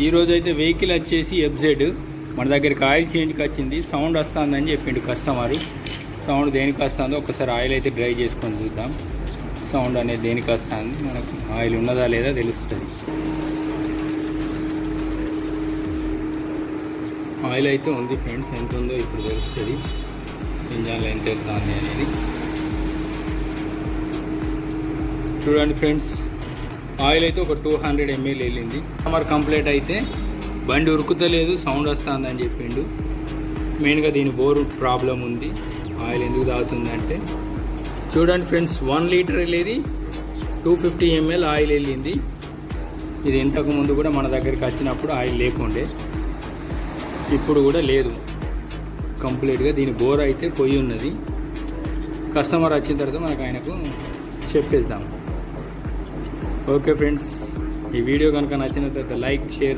ఈరోజు అయితే వెహికల్ వచ్చేసి ఎఫ్జెడ్ మన దగ్గరికి ఆయిల్ చేంజ్కి వచ్చింది. సౌండ్ వస్తుందని చెప్పిండు కస్టమరు. సౌండ్ దేనికి వస్తుందో ఒకసారి ఆయిల్ అయితే డ్రై చేసుకొని చూద్దాం. సౌండ్ అనేది దేనికి వస్తుంది, మనకు ఆయిల్ ఉన్నదా లేదా తెలుస్తుంది. ఆయిల్ అయితే ఉంది ఫ్రెండ్స్, ఎంత ఉందో ఇప్పుడు తెలుస్తుంది. ఇంజన్లో ఎంత వెళ్తుంది అనేది చూడండి ఫ్రెండ్స్. ఆయిల్ అయితే ఒక 200 ml వెళ్ళింది. కస్టమర్ కంప్లైంట్ అయితే బండి ఉరుకుతలేదు, సౌండ్ వస్తుందని చెప్పిండు. మెయిన్గా దీని బోరు ప్రాబ్లం ఉంది. ఆయిల్ ఎందుకు తాగుతుందంటే చూడండి ఫ్రెండ్స్, 1 లీటర్ వెళ్ళేది 250 ml ఆయిల్ వెళ్ళింది. ఇది ఇంతకు ముందు కూడా మన దగ్గరికి వచ్చినప్పుడు ఆయిల్ లేకుండే, ఇప్పుడు కూడా లేదు. కంప్లీట్గా దీని బోర్ అయితే పోయి ఉన్నది. కస్టమర్ వచ్చిన తర్వాత మనకు ఆయనకు చెప్పేద్దాం. ఓకే ఫ్రెండ్స్, ఈ వీడియో కనుక నచ్చినట్లయితే లైక్, షేర్